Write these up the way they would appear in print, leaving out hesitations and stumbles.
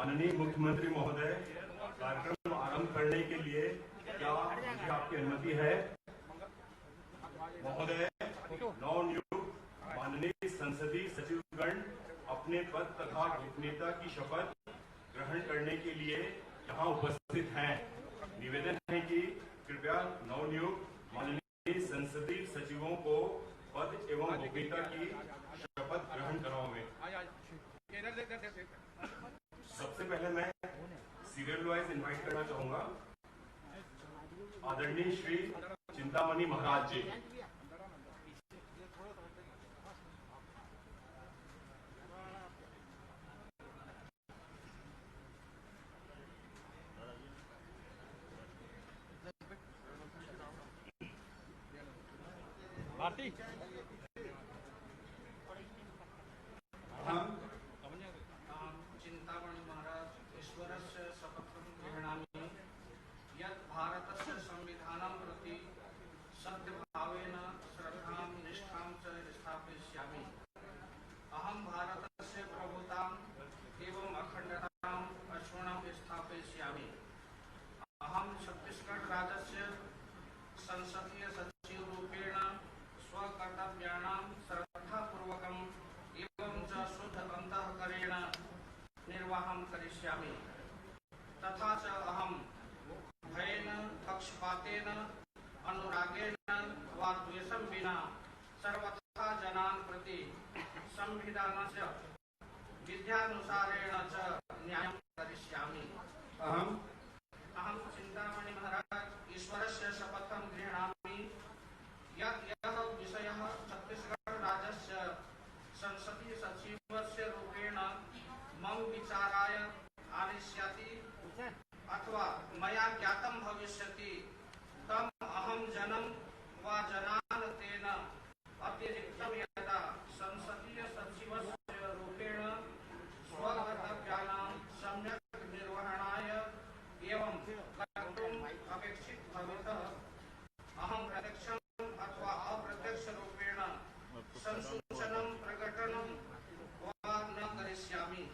माननीय मुख्यमंत्री महोदय, कार्यक्रम आरंभ करने के लिए क्या मुझे आपकी अनुमति है? महोदय, नवनियुक्त माननीय संसदीय सचिवगण अपने पद तथा गोपनीयता की शपथ ग्रहण करने के लिए यहाँ उपस्थित हैं। निवेदन है कि कृपया नवनियुक्त माननीय संसदीय सचिवों को पद एवं गोपनीयता की शपथ ग्रहण कराओगे। सबसे पहले मैं सीरियल वाइज इनवाइट करना चाहूंगा आदरणीय श्री चिंतामणि महाराज जी। भारती चिंतामणि महाराज ईश्वरस्य शपथं गृह्णामि यत् भारतस्य संविधानं प्रति सद्भावेन श्रद्धां निष्ठां च स्थापयिष्यामि। अहं भारतस्य प्रभुताम् एवं अखण्डताम् अक्षुण्णं स्थापयिष्यामि। अहं छत्तीसगढ़ राज्यस्य संसदीय सचिवरूपेण स्वकर्तव्याणां श्रद्धापूर्वकम् एवं च शुद्ध अंतःकरेण निर्वाहं करिष्यामि। तथा च अहं भयेन पक्षपातेन अनुरागेण वा द्वेषं विना सर्वथा जनान् प्रति संविधानस्य विद्यानुसारेण च न्यायं करिष्यामि। अहं चिंतामणि महाराज ईश्वरस्य शपथं गृह्णामि यत् यः विषयः छत्तीसगढ़ राज्यस्य संसदीय सचिवस्य रूपेण मम विचाराय आनयिष्यति अथवा मया ज्ञातं भविष्यति तम् अहं जनं वा जनान् तेन अतिरिक्तं यदा संसदीय सचिवस्य रूपेण स्वकर्तव्यानां सम्यक् निर्वहणाय एवं कर्तुम् अपेक्षित भवेत् अहं प्रत्यक्षम् अथवा अप्रत्यक्ष रूपेण संसूचनं प्रकटनं वा न करिष्यामि।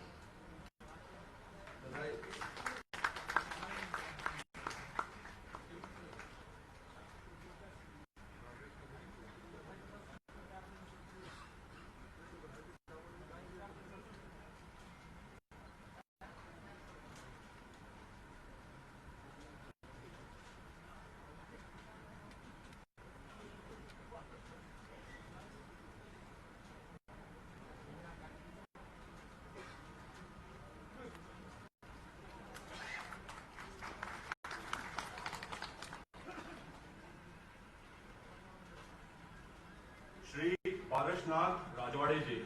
श्री पारसनाथ राजवाड़े जी।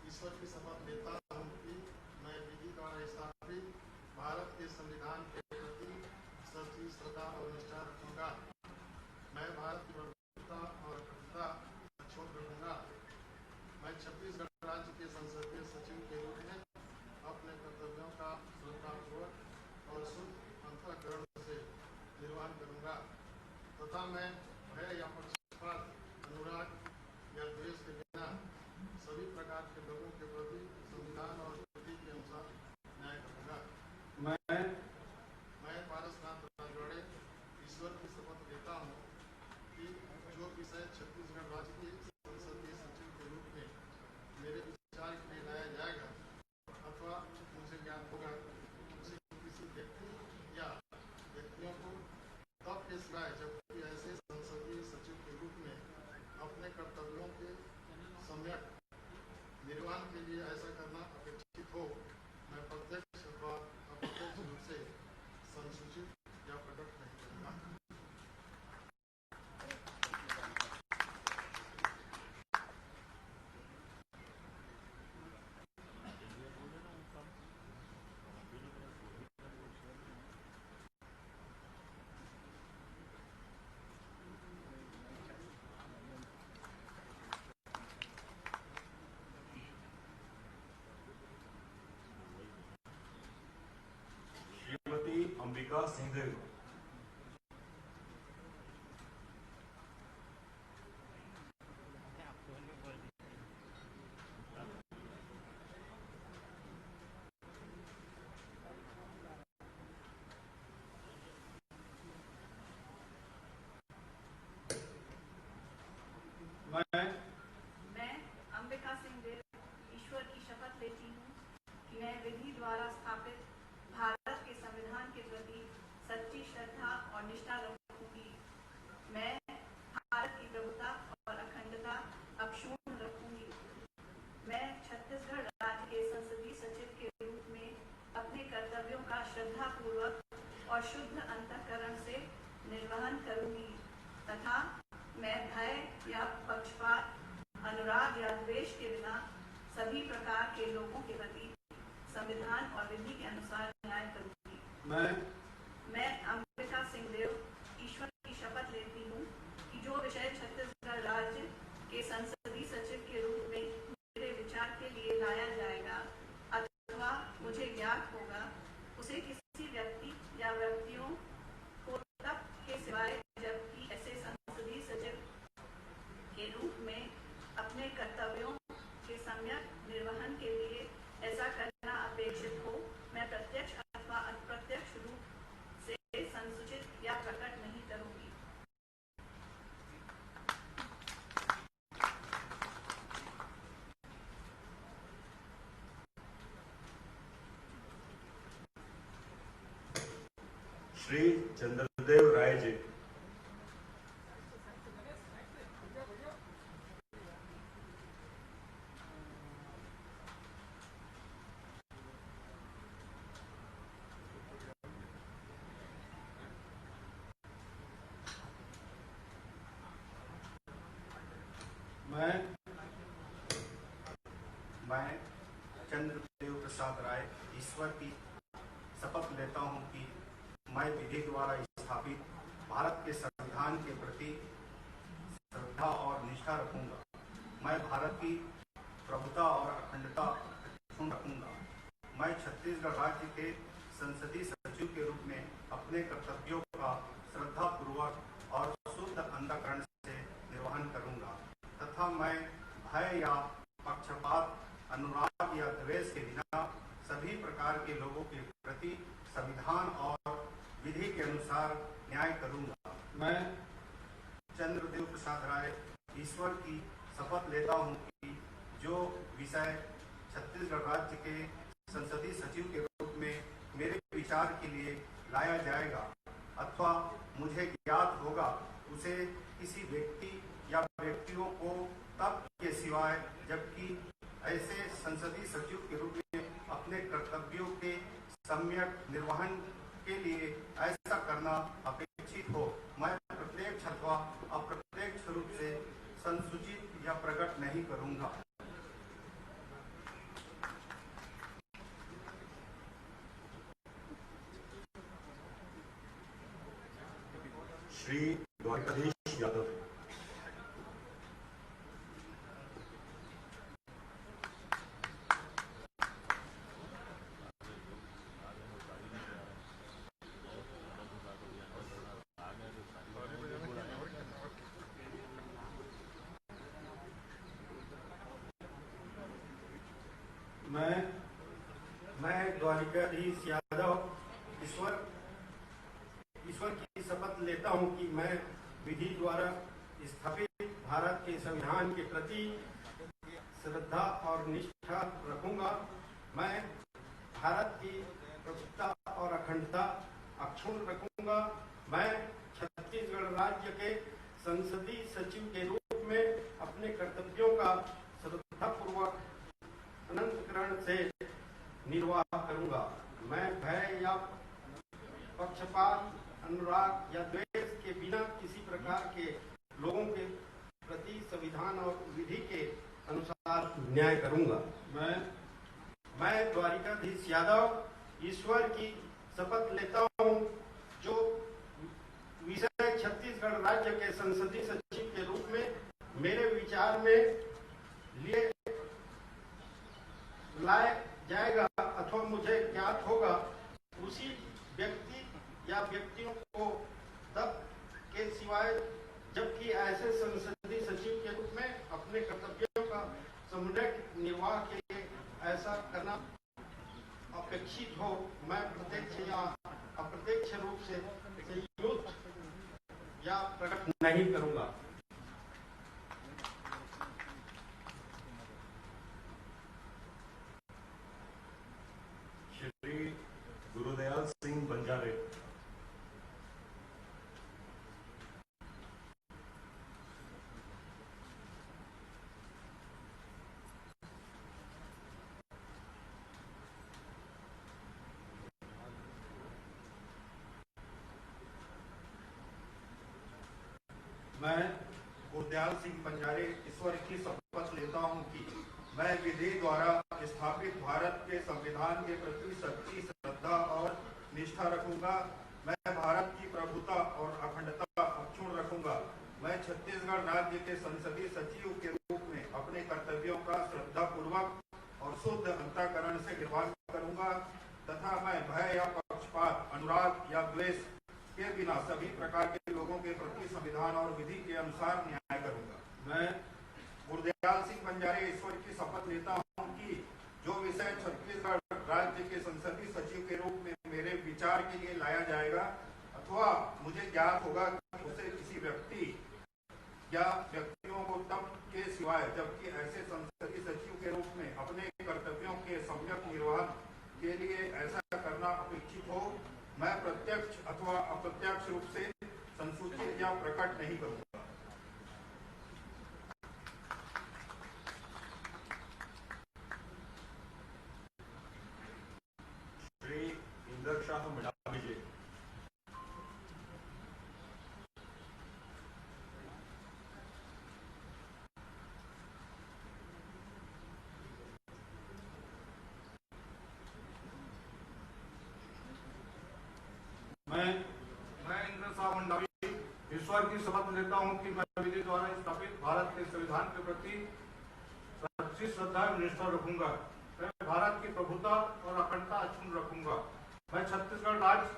ईश्वर की शपथ लेता हूँ कि मैं विधि द्वारा स्थापित भारत के संविधान के प्रति अंबिका सिंहदेव। मैं अंबिका सिंहदेव ईश्वर की शपथ लेती हूँ कि मैं विधि द्वारा स्थापित भारत के संविधान के प्रति सच्ची श्रद्धा और निष्ठा रखूंगी। मैं भारत की प्रभुता और अखंडता अक्षुण्ण रखूंगी। मैं छत्तीसगढ़ राज्य के संसदीय सचिव के रूप में अपने कर्तव्यों का श्रद्धापूर्वक और शुद्ध अंतःकरण से निर्वहन करूंगी तथा मैं भय या पक्षपात, अनुराग या द्वेष के बिना सभी प्रकार के लोगों के प्रति संविधान और विधि के अनुसार न्याय करूंगी। मैं अंबिका सिंहदेव ईश्वर की शपथ लेती हूँ कि जो विषय छत्तीसगढ़ राज्य के संसदीय सचिव के रूप में मेरे विचार के लिए लाया जाएगा अथवा मुझे ज्ञात होगा, उसे किसी व्यक्ति या व्यक्तियों को तब के सिवाय जबकि ऐसे संसदीय सचिव के रूप में अपने कर्तव्यों के सम्यक निर्वहन के लिए ऐसा करना अपेक्षित हो, मैं प्रत्यक्ष अथवा अप्रत्यक्ष रूप से संसूचित या प्रकट नहीं करूंगी। श्री चंद्रदेव राय जी। मैं चंद्रदेव प्रसाद राय ईश्वर की शपथ लेता हूं कि मैं विधि द्वारा स्थापित भारत के संविधान के प्रति श्रद्धा और निष्ठा रखूंगा। मैं भारत की प्रभुता और अखंडता अक्षुण्ण रखूंगा। मैं छत्तीसगढ़ राज्य के संसदीय सचिव के रूप में अपने कर्तव्यों का श्रद्धापूर्वक और शुद्ध अंतःकरण से निर्वहन करूंगा तथा मैं भय या पक्षपात, अनुराग या द्वेष के बिना सभी प्रकार के लोगों के प्रति संविधान और विधि के अनुसार न्याय करूंगा। मैं चंद्रदेव प्रसाद राय ईश्वर की शपथ लेता हूं कि जो विषय छत्तीसगढ़ राज्य के संसदीय सचिव के रूप में मेरे विचार के लिए लाया जाएगा अथवा मुझे ज्ञात होगा, उसे किसी व्यक्ति या व्यक्तियों को तब के सिवाय जबकि ऐसे संसदीय सचिव के रूप में अपने कर्तव्यों के सम्यक निर्वहन के लिए ऐसा करना अपेक्षित हो, मैं प्रत्यक्ष अथवा अप्रत्यक्ष रूप से संसूचित या प्रकट नहीं करूंगा। श्री द्वारकाधीश यादव। मैं द्वारकाधीश यादव ईश्वर की शपथ लेता हूं कि मैं विधि द्वारा स्थापित भारत के संविधान के प्रति श्रद्धा और निष्ठा रखूंगा। मैं भारत की प्रभुता और अखंडता अक्षुण्ण रखूंगा। मैं छत्तीसगढ़ राज्य के संसदीय सचिव के रूप में अपने कर्तव्यों का श्रद्धापूर्वक अनंतकरण से निर्वाह करूंगा। मैं भय या पक्षपात, अनुराग या द्वेष के बिना किसी प्रकार के लोगों के प्रति संविधान और विधि के अनुसार न्याय करूंगा। मैं द्वारकाधीश यादव ईश्वर की शपथ लेता हूं जो विषय छत्तीसगढ़ राज्य के संसदीय सचिव के रूप में मेरे विचार में लिए लाया जाएगा अथवा मुझे ज्ञात होगा, उसी व्यक्ति या व्यक्तियों को तब के सिवाय, जबकि ऐसे संसदीय सचिव के रूप में अपने कर्तव्यों का समुचित निर्वाह के लिए ऐसा करना अपेक्षित हो, मैं प्रत्यक्ष या अप्रत्यक्ष रूप से संयुक्त या प्रकट नहीं करूंगा। श्री गुरुदयाल सिंह बंजारे। मैं गुरदयाल सिंह बंजारे ईश्वर की शपथ लेता हूं कि मैं विधि द्वारा स्थापित भारत के संविधान के प्रति सच्ची श्रद्धा और निष्ठा रखूंगा। मैं भारत की प्रभुता और अखंडता अक्षुण्ण रखूंगा। मैं छत्तीसगढ़ राज्य के संसदीय सचिव के रूप में अपने कर्तव्यों का श्रद्धापूर्वक और शुद्ध अंतःकरण से निर्वाह करूंगा तथा मैं भय या पक्षपात, अनुराग या द्वेष के बिना सभी प्रकार के लोगों के प्रति संविधान और विधि के अनुसार न्याय करूंगा। मैं गुरदयाल सिंह बंजारे ईश्वर की शपथ लेता हूं कि जो विषय छत्तीसगढ़ राज्य के संसदीय सचिव के रूप में मेरे विचार के लिए लाया जाएगा अथवा मुझे ज्ञात होगा कि उसे किसी व्यक्ति या व्यक्तियों को तब के सिवाय, जबकि ऐसे संसदीय सचिव के रूप में अपने कर्तव्यों के सम्यक निर्वाह के लिए ऐसा करना अपेक्षित हो, मैं प्रत्यक्ष अथवा अप्रत्यक्ष रूप से संसूचित या प्रकट नहीं करूंगा। श्री इंदर शाह मडाविजे। मैं इंद्र शाह मंडावी ईश्वर की शपथ लेता हूं कि मैं विधि द्वारा स्थापित भारत के संविधान के प्रति सच्ची श्रद्धा और निष्ठा रखूंगा। मैं भारत की प्रभुता और अखंडता अक्षुण्ण रखूंगा। मैं छत्तीसगढ़ राज्य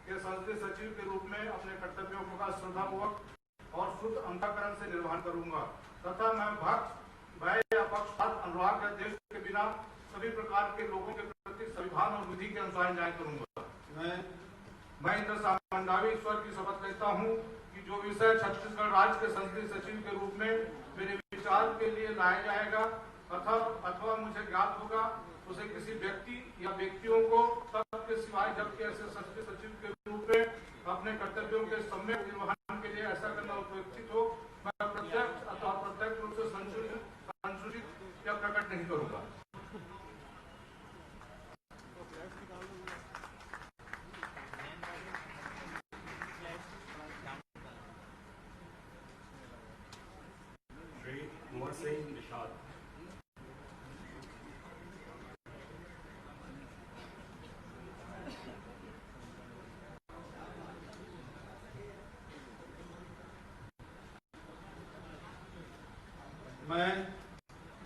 के संसदीय सचिव के रूप में अपने कर्तव्यों का श्रद्धापूर्वक और शुद्ध अंतःकरण से निर्वहन करूंगा तथा मैं भय या पक्षपात, अनुराग या देश के बिना सभी प्रकार के लोगों के प्रति संविधान और विधि के अनुसार न्याय करूंगा। मैं इंद्र शाह मंडावी ईश्वर की शपथ लेता हूं कि जो विषय छत्तीसगढ़ राज्य के संसदीय सचिव के रूप में मेरे विचार के लिए लाया जाएगा अथवा मुझे ज्ञात होगा, उसे किसी व्यक्ति या व्यक्तियों को तब के सिवाय, जबकि ऐसे संसदीय सचिव के रूप में अपने कर्तव्यों के सम्यक निर्वहन के लिए ऐसा करना अपेक्षित हो, मैं प्रत्यक्ष अथवा अप्रत्यक्ष रूप से संसूचित या प्रकट नहीं करूंगा। श्री कुंवर सिंह निषाद।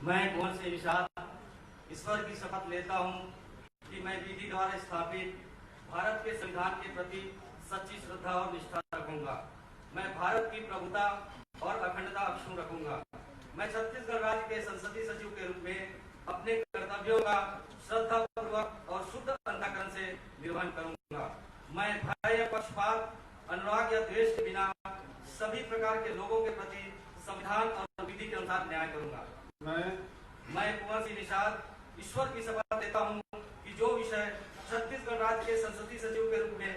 मैं कुंवर सिंह निषाद ईश्वर की शपथ लेता हूं कि मैं विधि द्वारा स्थापित भारत के संविधान के प्रति सच्ची श्रद्धा और निष्ठा रखूंगा। मैं भारत की प्रभुता और अखंडता अक्षुण्ण रखूंगा। मैं छत्तीसगढ़ राज्य के संसदीय सचिव के रूप में अपने कर्तव्यों का श्रद्धापूर्वक और शुद्ध अंतःकरण से निर्वहन करूंगा। मैं भय या पक्षपात, अनुराग या द्वेष के बिना सभी प्रकार के लोगों के प्रति संविधान और विधि के अनुसार न्याय करूंगा। मैं कुंवर सिंह निषाद ईश्वर की शपथ लेता हूं कि जो विषय छत्तीसगढ़ राज्य के संसदीय सचिव के रूप में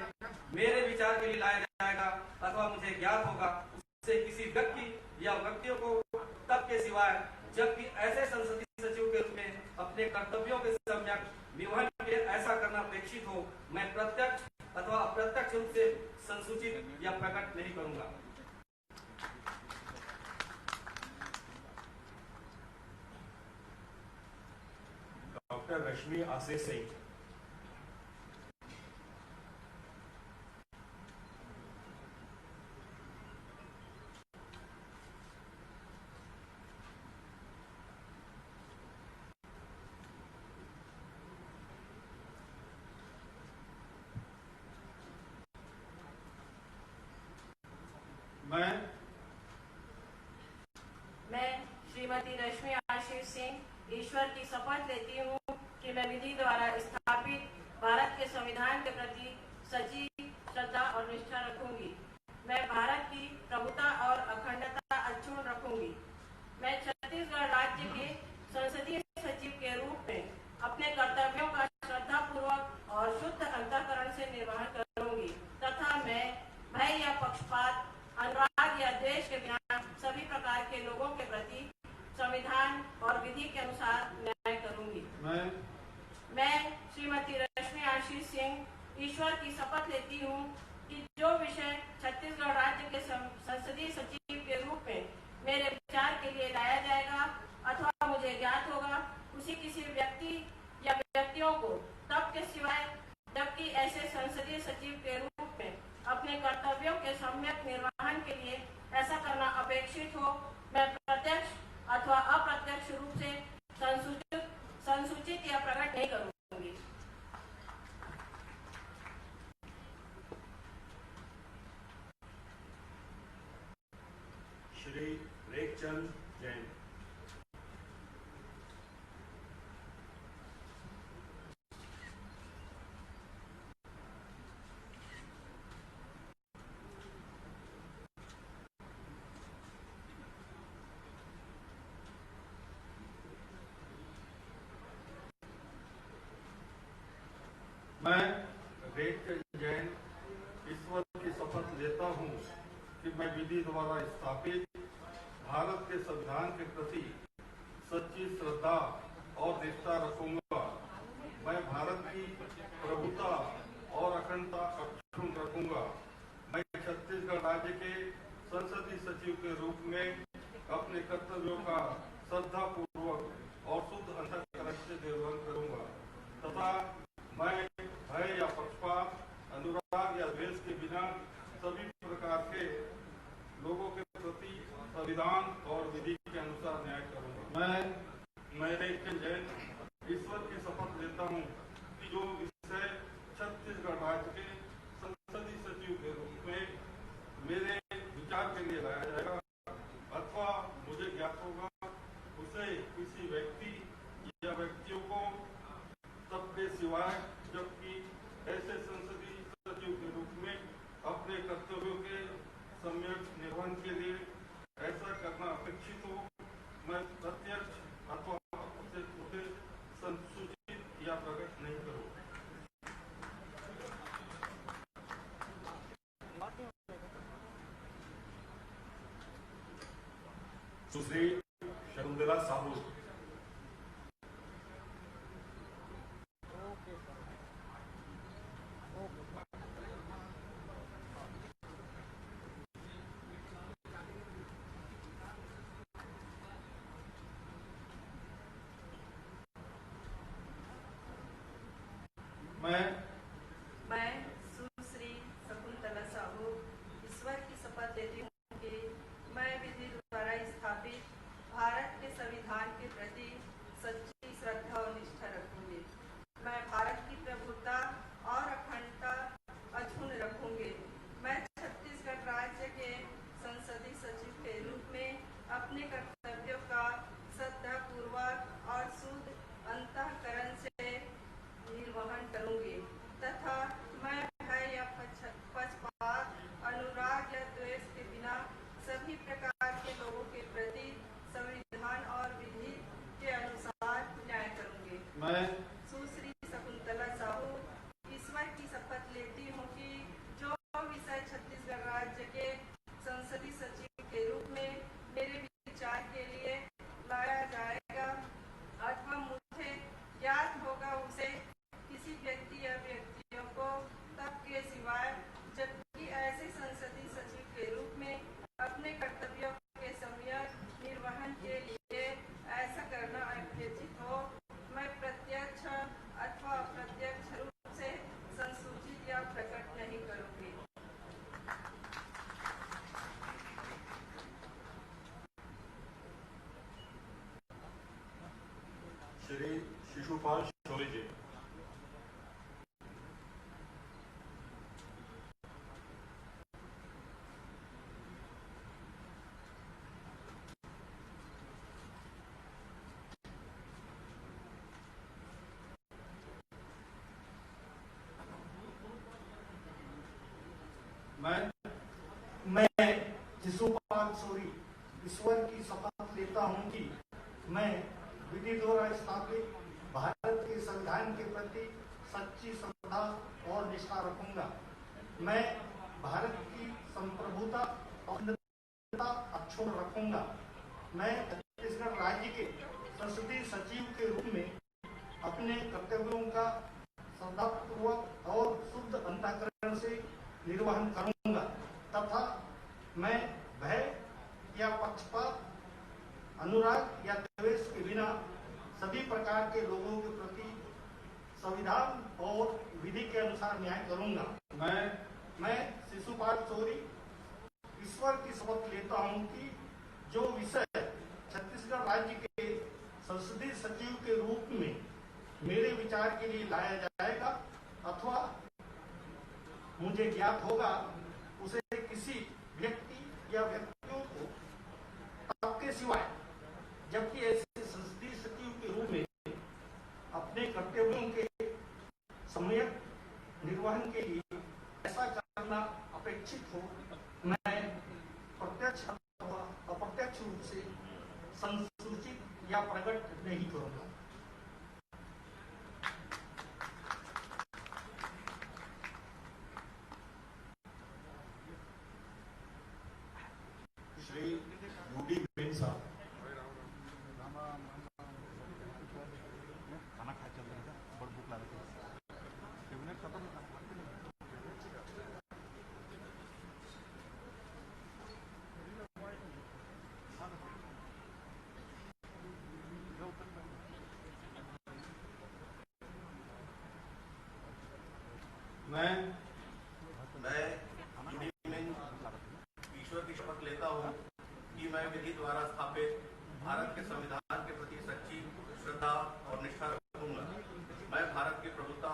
मेरे विचार के लिए लाया जाएगा अथवा मुझे ज्ञात होगा, उससे किसी व्यक्ति या व्यक्तियों को तब के सिवाय, जबकि ऐसे संसदीय सचिव के रूप में अपने कर्तव्यों के सम्यक निर्वहन के लिए ऐसा करना अपेक्षित हो, मैं प्रत्यक्ष अथवा अप्रत्यक्ष रूप से संसूचित या प्रकट नहीं करूंगा। डॉक्टर रश्मि आशीष सिंह। मैं श्रीमती रश्मि आशीष सिंह ईश्वर की शपथ लेती हूँ कि मैं विधि द्वारा स्थापित भारत के संविधान के प्रति सच्ची श्रद्धा और निष्ठा रखूंगी। मैं भारत की प्रभुता और अखंडता अक्षुण्ण रखूंगी। मैं छत्तीसगढ़ राज्य के संसदीय सचिव के रूप में अपने कर्तव्यों का श्रद्धापूर्वक और शुद्ध अंतःकरण से निर्वहन करूंगी तथा मैं भय या पक्षपात, अनुराग या द्वेष के बिना सभी प्रकार के लोगों के प्रति संविधान और विधि के अनुसार न्याय करूंगी। मैं श्रीमती रश्मि आशीष सिंह ईश्वर की शपथ लेती हूँ कि जो विषय छत्तीसगढ़ राज्य के संसदीय सचिव के रूप में मेरे विचार के लिए लाया जाएगा अथवा मुझे ज्ञात होगा, उसी किसी व्यक्ति या व्यक्तियों को तब के सिवाय जबकि ऐसे संसदीय सचिव के रूप में अपने कर्तव्यों के सम्यक निर्वहन के लिए ऐसा करना अपेक्षित हो, मैं प्रत्यक्ष अथवा अप्रत्यक्ष रूप से संसूचित या प्रकट नहीं करूंगी। श्री रेखचंद जैन। मैं रेखचंद जैन ईश्वर की शपथ लेता हूँ कि मैं विधि द्वारा स्थापित भारत के संविधान के प्रति सच्ची श्रद्धा और निष्ठा रखूंगा। मैं भारत की प्रभुता और अखंडता अक्षुण्ण रखूंगा। मैं छत्तीसगढ़ राज्य के संसदीय सचिव के रूप में अपने कर्तव्यों का श्रद्धापूर्वक और शुद्ध अंतःकरण से निर्वहन करूंगा तथा मैं भय या पक्षपात, अनुराग या द्वेष के बिना सभी प्रकार के लोगों के प्रति संविधान और विधि के अनुसार न्याय करूंगा। मैं रेखचंद जैन ईश्वर की शपथ लेता हूँ कि जो विषय छत्तीसगढ़ राज्य के संसदीय सचिव के रूप में मेरे विचार के लिए लाया जाएगा अथवा मुझे ज्ञात होगा, उसे किसी व्यक्ति या व्यक्तियों को सबके सिवाय जबकि ऐसे संसदीय सचिव के रूप में अपने कर्तव्यों के सम्यक निर्वहन के लिए ऐसा करना अपेक्षित हो, मैं प्रत्यक्ष अथवा अप्रत्यक्ष रूप से संसूचित या प्रकट नहीं करूँ। सुश्री शकुंतला साहू। मैं सुश्री शकुंतला साहू ईश्वर की शपथ लेती हूँ कि मैं विधि द्वारा स्थापित भारत के संविधान के प्रति सच्ची श्रद्धा और निष्ठा रखूंगी। मैं भारत की प्रभुता और अखंडता अक्षुण्ण रखूंगी। मैं छत्तीसगढ़ राज्य के संसदीय सचिव के रूप में अपने कर्तव्यों का श्रद्धापूर्वक और शुद्ध अंतःकरण से निर्वहन करूंगी तथा मैं भय या पक्षपात, अनुराग या द्वेष के बिना सभी प्रकार के लोगों के प्रति संविधान और विधि के अनुसार न्याय करूंगी। मैं सुश्री शकुंतला साहू ईश्वर की शपथ लेती हूँ कि जो विषय छत्तीसगढ़ राज्य के संसदीय सचिव के रूप में मेरे विचार के लिए लाया जाएगा अथवा मुझे ज्ञात होगा, उसे किसी व्यक्ति या व्यक्तियों को तब के सिवाय जबकि ऐसे संसदीय सचिव के रूप में अपने कर्तव्यों के सम्यक निर्वहन के लिए ऐसा करना अपेक्षित हो, मैं प्रत्यक्ष अथवा अप्रत्यक्ष रूप से संसूचित या प्रकट नहीं करूंगी। श्री शिशुपाल शौर्य जी। शिशुपाल सूरी ईश्वर की शपथ लेता हूँ कि मैं विधि द्वारा स्थापित भारत के संविधान के प्रति सच्ची श्रद्धा और निष्ठा रखूंगा। मैं भारत की संप्रभुता और अखंडता अक्षुण्ण रखूंगा। मैं छत्तीसगढ़ राज्य के संसदीय सचिव के रूप में अपने कर्तव्यों का श्रद्धापूर्वक और शुद्ध अंतःकरण से निर्वहन करूंगा तथा मैं भय या पक्षपात, अनुराग या द्वेष के बिना सभी प्रकार के लोगों के प्रति संविधान और विधि के अनुसार न्याय करूंगा। मैं शिशुपाल सूरी ईश्वर की शपथ लेता हूं कि जो विषय छत्तीसगढ़ राज्य के संसदीय सचिव के रूप में मेरे विचार के लिए लाया जाएगा अथवा मुझे ज्ञात होगा, उसे किसी व्यक्ति या व्यक्तियों को तब के सिवाय, जबकि ऐसे संसदीय सचिव के रूप में अपने कर्तव्यों के सम्यक निर्वहन के लिए ऐसा करना अपेक्षित हो, मैं प्रत्यक्ष अथवा अप्रत्यक्ष रूप से संसूचित या प्रकट नहीं करूंगा। श्री यूडी बेन साहब। खाना खा चल रहा था, बड़ भूख लगा मैं ईश्वर की शपथ लेता हूँ कि मैं विधि द्वारा स्थापित भारत के संविधान के प्रति सच्ची श्रद्धा और निष्ठा रखूंगा। मैं भारत की प्रभुता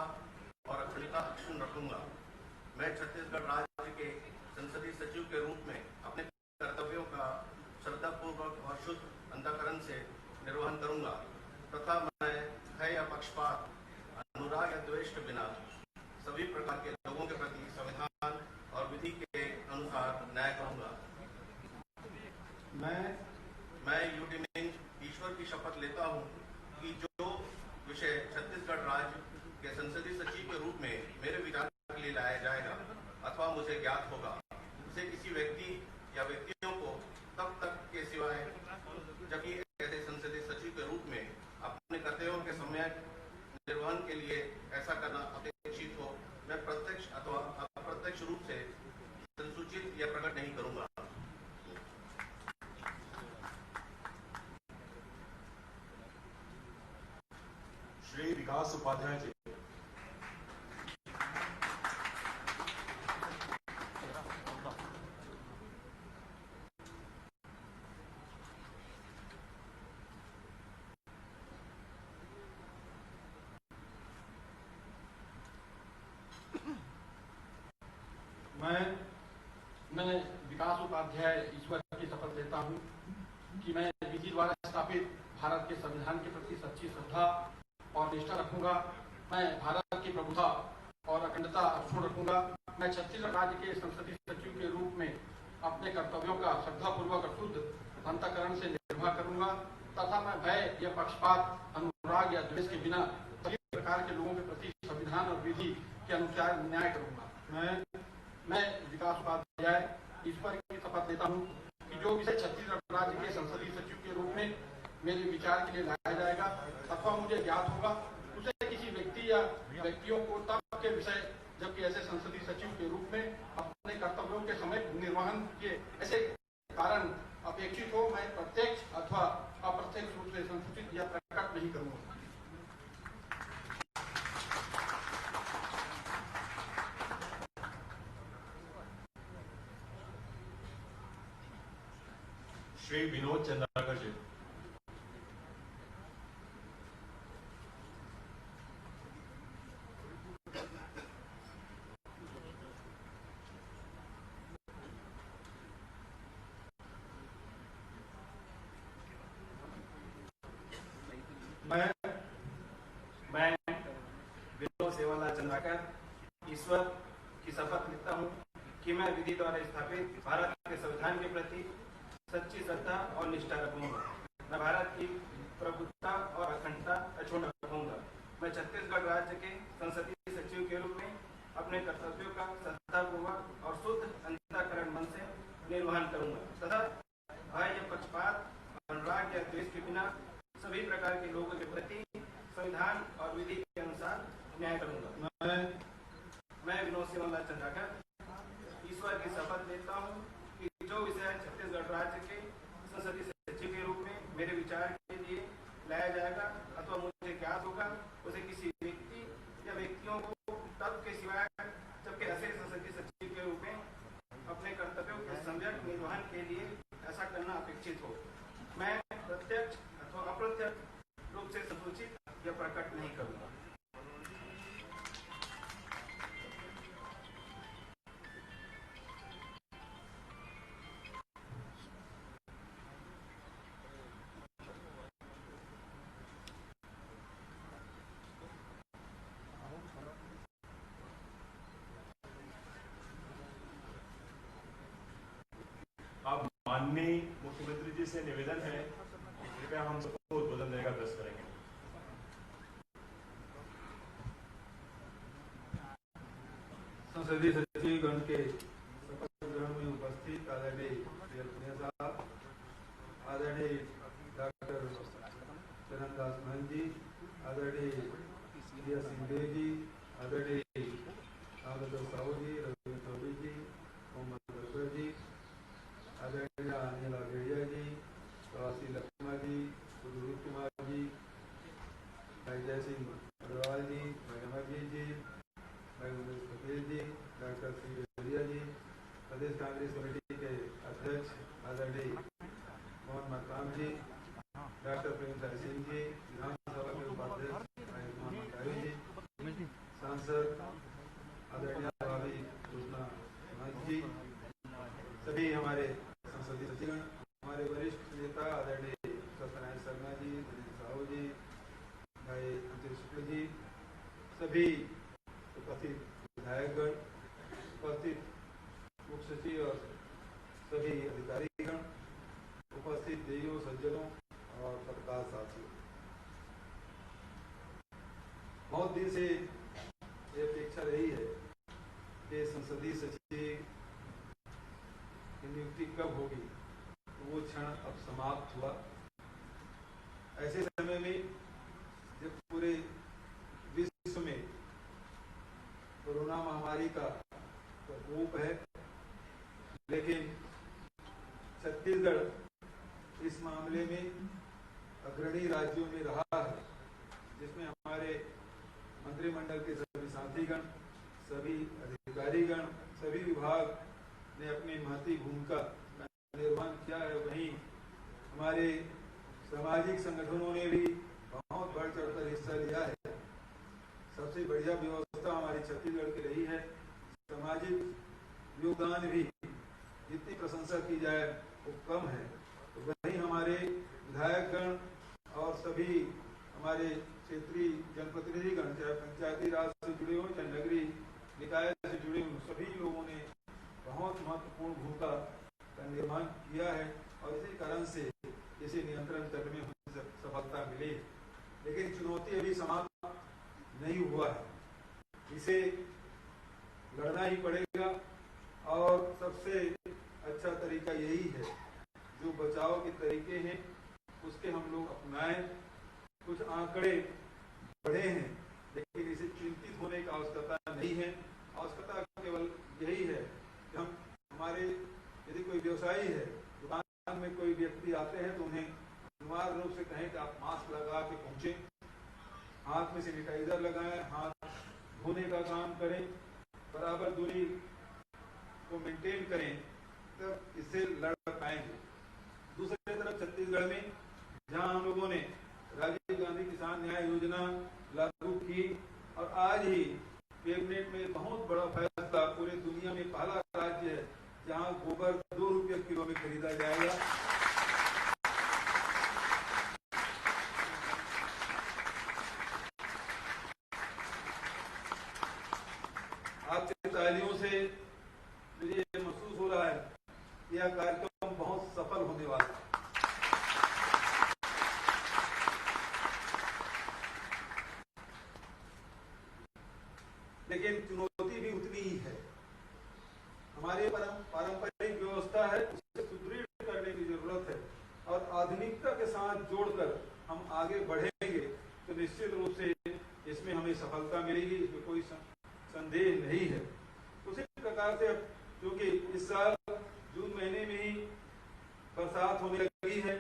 और अखंडता अक्षुण्ण रखूंगा। मैं छत्तीसगढ़ राज्य के संसदीय सचिव के रूप में अपने कर्तव्यों का श्रद्धापूर्वक और शुद्ध अंतःकरण से निर्वहन करूंगा तथा मैं भय या पक्षपात, अनुराग या द्वेष के बिना सभी प्रकार के लोगों के प्रति संविधान और विधि के अनुसार न्याय करूंगा। मैं यूडी मिंज ईश्वर की शपथ लेता हूं कि जो विषय छत्तीसगढ़ राज्य के संसदीय सचिव के रूप में मेरे विचार के लिए लाया जाएगा अथवा मुझे ज्ञात होगा, उसे किसी व्यक्ति या व्यक्तियों को तब तक के सिवाय, जबकि ऐसे संसदीय सचिव के रूप में अपने कर्तव्यों के सम्यक निर्वहन के लिए ऐसा करना अपेक्षित हो, मैं प्रत्यक्ष अथवा अप्रत्यक्ष रूप से संसूचित या प्रकट नहीं करूंगा। श्री विकास उपाध्याय जी। मैं विकास उपाध्याय ईश्वर की शपथ लेता हूँ कि मैं विधि द्वारा स्थापित भारत के संविधान के प्रति सच्ची श्रद्धा और निष्ठा रखूंगा। मैं भारत की प्रभुता और अखंडता अक्षुण्ण रखूंगा। मैं छत्तीसगढ़ राज्य के संसदीय सचिव के रूप में अपने कर्तव्यों का श्रद्धापूर्वक और शुद्ध अंतःकरण से निर्वाह करूंगा तथा मैं भय या पक्षपात, अनुराग या द्वेष के बिना सभी प्रकार के लोगों के प्रति संविधान और विधि के अनुसार न्याय करूंगा। मैं विकास उपाध्याय ईश्वर की शपथ लेता हूँ कि जो विषय छत्तीसगढ़ राज्य के संसदीय सचिव के रूप में मेरे विचार के लिए लाया जाएगा अथवा मुझे ज्ञात होगा, उसे किसी व्यक्ति या व्यक्तियों को तब के विषय, जबकि ऐसे संसदीय सचिव के रूप में अपने कर्तव्यों के समय निर्वहन के ऐसे कारण अपेक्षित हो, मैं प्रत्यक्ष अथवा अप्रत्यक्ष रूप से संसूचित या प्रकट नहीं करूंगा। श्री विनोद चंद्राकर जी। मैं विनोद सेवालाल चंद्राकर ईश्वर की शपथ लेता हूँ कि मैं विधि द्वारा स्थापित भारत के संविधान के प्रति सच्ची श्रद्धा और निष्ठा रखूंगा। मैं भारत की प्रभुत्ता और अखंडता अक्षुण्ण रखूंगा। मैं छत्तीसगढ़ राज्य के संसदीय सचिव के रूप में अपने कर्तव्यों का श्रद्धापूर्वक और शुद्ध अंतःकरण मन से निर्वहन करूंगा तथा भय या पक्षपात, अनुराग या द्वेष के बिना सभी प्रकार के लोगों के प्रति संविधान और विधि के अनुसार न्याय करूंगा। मैं विनोद सिंह चंद्राकर ईश्वर की शपथ लेता हूँ कि जो विषय छत्तीसगढ़ राज्य के संसदीय सचिव के रूप में मेरे विचार के लिए लाया जाएगा अथवा मुझे ज्ञात होगा, उसे किसी व्यक्ति या व्यक्तियों को तब के सिवाय जबकि ऐसे संसदीय सचिव के रूप में अपने कर्तव्यों के सम्यक निर्वहन के लिए ऐसा करना अपेक्षित हो, मैं प्रत्यक्ष अथवा अप्रत्यक्ष रूप से संसूचित या प्रकट नहीं करूंगा। अब माननीय मुख्यमंत्री जी से निवेदन है कि कृपया हम सबको उद्बोधन देने का प्रयास करेंगे। संसदीय सचिवगण के शपथ ग्रहण में उपस्थित आदरणीय श्री अल्पनिया साहब, आदरणीय डॉक्टर चरणदास महंत जी, आदरणीय प्रिया सिंहदेव जी, आदरणीय रामचंद्र साहू जी, रविंद्र चौधरी जी, मोहम्मद अकबर जी, आदरणीय अनिला भेड़िया जी, प्रवासी लक्ष्मा जी, सुरजीत कुमार जी, भाई जय सिंह अग्रवाल जी, भाई अमरजीत जी, भाई उमेश पटेल जी, डॉक्टर श्री भेड़िया जी, प्रदेश कांग्रेस कमेटी के अध्यक्ष आदरणीय मोहन मरकाम जी, डॉक्टर प्रेमसाई सिंह जी, विधानसभा के उपाध्यक्ष भाई मोहन मकाई जी, सांसद आदरणीय भाभी कृष्णा महंत जी, सभी हमारे संसदीय सचिवगण, हमारे वरिष्ठ नेता आदरणीय सत्यनारायण शर्मा जी, दिनेश साहू जी, भाई अंजलि शुक्ल जी, सभी उपस्थित विधायकगण, उपस्थित मुख्य सचिव और सभी अधिकारीगण, उपस्थित देवियों, सज्जनों और पत्रकार साथियों, बहुत दिन से ये अपेक्षा रही है कि संसदीय सचिव नियुक्ति कब होगी, तो वो क्षण अब समाप्त हुआ। ऐसे समय में जब पूरे विश्व में कोरोना महामारी का प्रकोप है, लेकिन छत्तीसगढ़ इस मामले में अग्रणी राज्यों में रहा है, जिसमें हमारे मंत्रिमंडल के सभी साथीगण, सभी अधिकारीगण, सभी विभाग ने अपनी महती भूमिका का निर्वहन किया है। वहीं हमारे सामाजिक संगठनों ने भी बहुत बढ़ चढ़कर हिस्सा लिया है। सबसे बढ़िया व्यवस्था हमारी छत्तीसगढ़ की रही है। सामाजिक योगदान भी जितनी प्रशंसा की जाए वो कम है। तो वहीं हमारे विधायकगण और सभी हमारे क्षेत्रीय जनप्रतिनिधिगण, चाहे पंचायती राज से जुड़े हों, चाहे नगरीय निकाय से जुड़े हों, सभी लोगों ने बहुत महत्वपूर्ण भूमिका का निर्माण किया है और इसी कारण से इसे नियंत्रण करने में सफलता मिली। लेकिन चुनौती अभी समाप्त नहीं हुआ है, इसे लड़ना ही पड़ेगा और सबसे अच्छा तरीका यही है, जो बचाव के तरीके हैं उसके हम लोग अपनाएं। कुछ आंकड़े बढ़े हैं, लेकिन इसे चिंतित होने की आवश्यकता नहीं है। आवश्यकता केवल यही है कि हम हमारे यदि कोई व्यवसायी है, दुकान में कोई व्यक्ति आते हैं तो उन्हें अनिवार्य रूप से कहें कि आप मास्क लगा के पहुंचे, हाथ में सैनिटाइजर लगाएं, हाथ धोने का काम करें, बराबर दूरी को मेंटेन करें, तब इससे लड़ पाएंगे। दूसरी तरफ छत्तीसगढ़ में जहां हम लोगों ने राजीव गांधी किसान न्याय योजना लागू की और आज ही कैबिनेट में बहुत बड़ा फैसला, पूरे दुनिया में पहला राज्य है जहां गोबर 2 रुपये किलो में खरीदा जाएगा। आपके तालियों से मुझे यह कार्यक्रम बहुत सफल होने वाला है। लेकिन चुनौती भी उतनी ही है। हमारी पारंपरिक व्यवस्था है, उसे सुदृढ़ करने की जरूरत है और आधुनिकता के साथ जोड़कर हम आगे बढ़ेंगे तो निश्चित रूप से इसमें हमें सफलता मिलेगी, इसमें कोई संदेह नहीं है। उसी प्रकार से क्योंकि इस साल जून महीने में ही बरसात होने लगी है,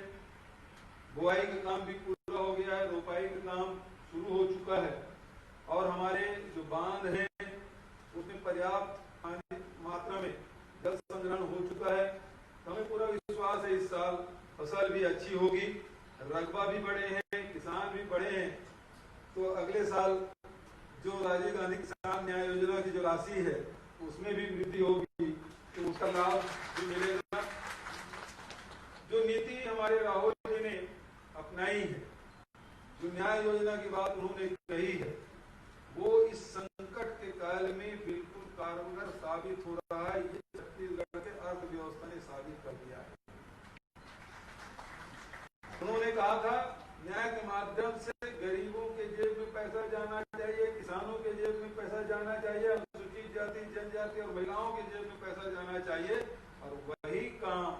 बुआई का काम भी पूरा हो गया है, रोपाई का काम शुरू हो चुका है और हमारे जो बांध हैं उसमें पर्याप्त मात्रा में जल संग्रहण हो चुका है। हमें पूरा विश्वास है इस साल फसल भी अच्छी होगी, रकबा भी बढ़े हैं, किसान भी बढ़े हैं, तो अगले साल जो राजीव गांधी किसान न्याय योजना की जो राशि है उसमें भी वृद्धि होगी, तो उसका लाभ भी मिलेगा। जो नीति हमारे राहुल जी ने अपनाई है, जो न्याय योजना की बात उन्होंने कही है, वो इस संकट के काल में बिल्कुल कारगर साबित हो रहा है। ये छत्तीसगढ़ के अर्थव्यवस्था ने साबित कर दिया है। उन्होंने कहा था न्याय के माध्यम से गरीबों के जेब में पैसा जाना चाहिए, किसानों के जेब में पैसा जाना चाहिए, अनुसूचित जाति जनजाति और महिलाओं के जेब में पैसा जाना चाहिए, और वही काम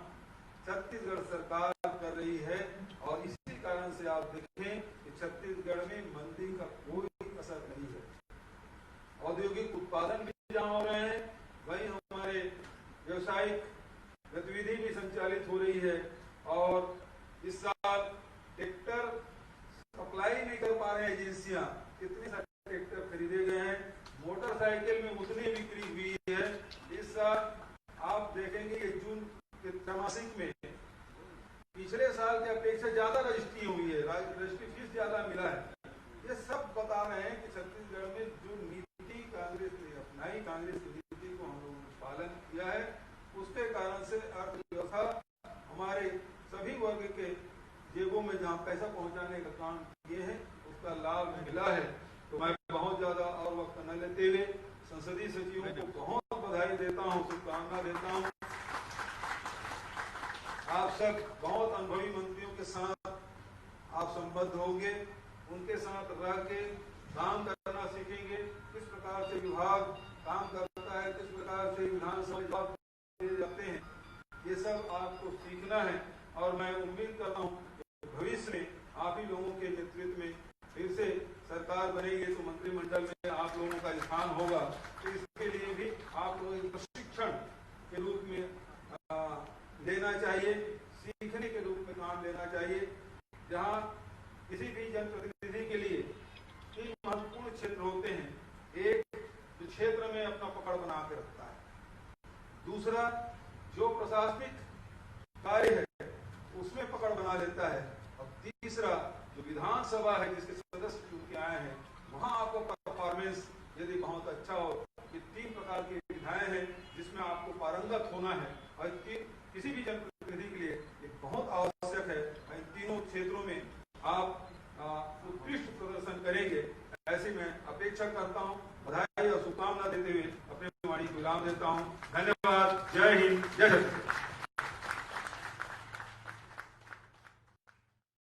छत्तीसगढ़ सरकार कर रही है। और इसी कारण से आप देखें कि छत्तीसगढ़ में मंदी का कोई असर नहीं है। औद्योगिक उत्पादन भी जहाँ हो रहे हैं, वहीं हमारे व्यवसायिक गतिविधि भी संचालित हो रही है। और इस साल ट्रैक्टर सप्लाई नहीं कर पा रहे हैं एजेंसियां, कितने सारे ट्रैक्टर खरीदे गए हैं, मोटरसाइकिल में उतनी बिक्री हुई है। इस साल आप देखेंगे कि जून के त्रैमासिक में पिछले साल की अपेक्षा ज्यादा रजिस्ट्री हुई है, रजिस्ट्री फीस ज्यादा मिला है। ये सब बता रहे हैं कि छत्तीसगढ़ में जो नीति कांग्रेस ने अपनाई, कांग्रेस की नीति को हम लोगों ने पालन किया है, उसके कारण से अर्थव्यवस्था हमारे सभी वर्ग के जेबों में जहाँ पैसा पहुंचाने का काम किए हैं उसका लाभ मिला है। तो मैं बहुत ज्यादा और वक्त न लेते हुए संसदीय सचिवों को बहुत बधाई देता हूँ, शुभकामना देता हूँ। आप सब बहुत अनुभवी मंत्रियों के साथ आप संबद्ध होंगे, उनके साथ रह के काम करना सीखेंगे, किस प्रकार से विभाग काम करता है, किस प्रकार से विधानसभा जाते हैं, ये सब आपको सीखना है। और मैं उम्मीद करता हूँ कि भविष्य में आप ही लोगों के नेतृत्व में फिर से सरकार बनेगी तो मंत्रिमंडल में आप लोगों का स्थान होगा। तो इसके लिए भी आप लोगों को प्रशिक्षण के रूप में लेना चाहिए, सीखने के रूप में काम लेना चाहिए। जहाँ किसी भी जनप्रतिनिधि के लिए तीन महत्वपूर्ण क्षेत्र होते हैं। एक जो क्षेत्र में अपना पकड़ बना के रखता है, दूसरा जो प्रशासनिक कार्य है उसमें पकड़ बना लेता है, और तीसरा जो विधानसभा है जिसके सदस्य चुन के आए हैं वहां आपका परफॉर्मेंस यदि बहुत अच्छा हो। ये तीन प्रकार की विधाएं हैं जिसमें आपको पारंगत होना है, और किसी भी जनप्रतिनिधि के लिए ये बहुत आवश्यक है। इन तीनों क्षेत्रों में आप उत्कृष्ट प्रदर्शन करेंगे, ऐसे मैं अपेक्षा करता हूँ। बधाई और शुभकामना देते हुए अपने वाणी को विराम देता हूँ। धन्यवाद। जय हिंद, जय छत्तीसगढ़।